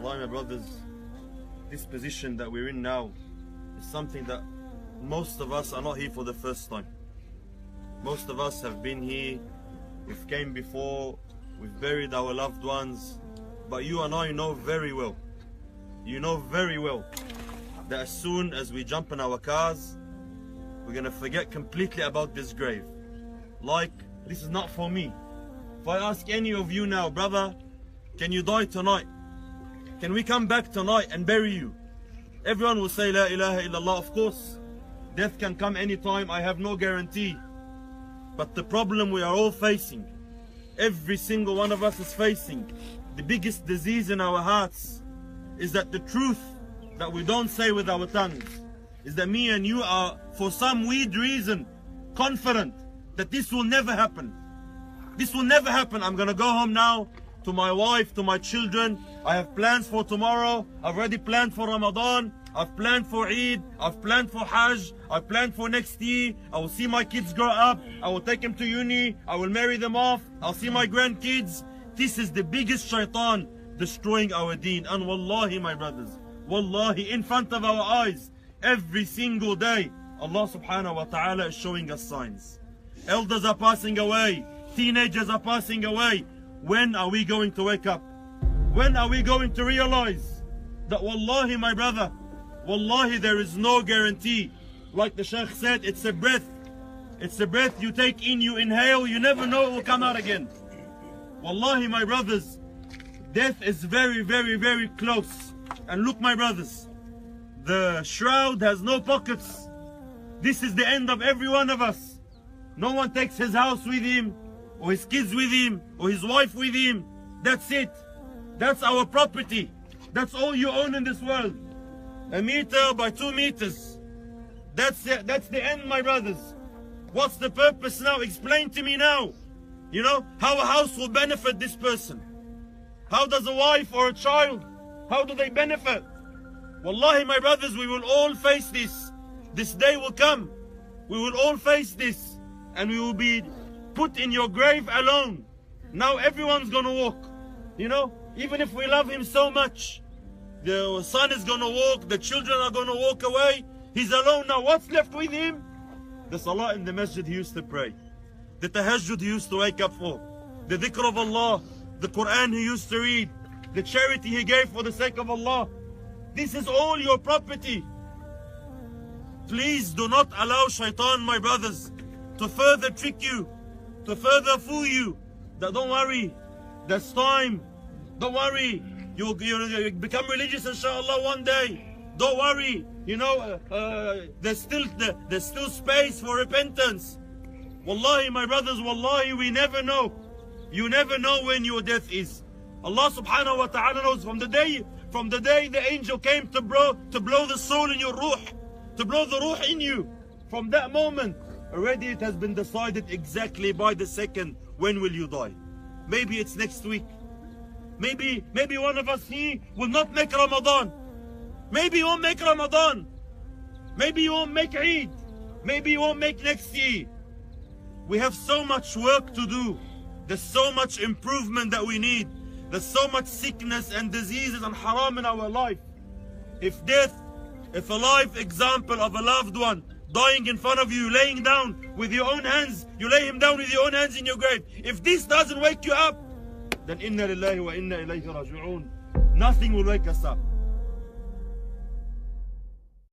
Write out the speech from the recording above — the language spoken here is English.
Wallahi, my brothers, this position that we're in now is something that most of us are not here for the first time. Most of us have been here, we've came before, we've buried our loved ones, but you and I know very well, you know very well that as soon as we jump in our cars, we're gonna forget completely about this grave. Like, this is not for me. If I ask any of you now, brother, can you die tonight? Can we come back tonight and bury you? Everyone will say, La ilaha illallah. Of course, death can come anytime, I have no guarantee. But the problem we are all facing, every single one of us is facing, the biggest disease in our hearts, is that the truth that we don't say with our tongues, is that me and you are, for some weird reason, confident that this will never happen. This will never happen. I'm gonna go home now to my wife, to my children. I have plans for tomorrow. I've already planned for Ramadan. I've planned for Eid. I've planned for Hajj. I've planned for next year. I will see my kids grow up. I will take them to uni. I will marry them off. I'll see my grandkids. This is the biggest shaitan destroying our deen. And wallahi, my brothers, wallahi, in front of our eyes, every single day, Allah subhanahu wa ta'ala is showing us signs. Elders are passing away. Teenagers are passing away. When are we going to wake up? When are we going to realize that wallahi, my brother, wallahi, there is no guarantee. Like the Shaykh said, it's a breath. It's a breath you take in, you inhale, you never know it will come out again. Wallahi, my brothers, death is very, very, very close. And look, my brothers, the shroud has no pockets. This is the end of every one of us. No one takes his house with him, or his kids with him, or his wife with him. That's it. That's our property. That's all you own in this world. 1 meter by 2 meters. That's it. That's the end, my brothers. What's the purpose now? Explain to me now. You know, how a house will benefit this person. How does a wife or a child, how do they benefit? Wallahi, my brothers, we will all face this. This day will come. We will all face this. And we will be put in your grave alone. Now everyone's gonna walk. You know, even if we love him so much, the son is gonna walk, the children are gonna walk away. He's alone now. What's left with him? The salah in the masjid he used to pray, the tahajjud he used to wake up for, the dhikr of Allah, the Quran he used to read, the charity he gave for the sake of Allah. This is all your property. Please do not allow shaitan, my brothers, to further trick you, to further fool you. That don't worry, there's time. Don't worry, you'll become religious inshallah one day. Don't worry, you know, there's still space for repentance. Wallahi, my brothers, wallahi, we never know. You never know when your death is. Allah subhanahu wa ta'ala knows from the day the angel came to blow the soul in your ruh, to blow the ruh in you. From that moment, already it has been decided exactly by the second when will you die. Maybe it's next week. Maybe one of us here will not make Ramadan. Maybe you won't make Ramadan. Maybe you won't make Eid. Maybe you won't make next year. We have so much work to do. There's so much improvement that we need. There's so much sickness and diseases and haram in our life. If a live example of a loved one dying in front of you, laying down with your own hands, you lay him down with your own hands in your grave. If this doesn't wake you up, then inna lillahi wa inna ilayhi raji'un. Nothing will wake us up.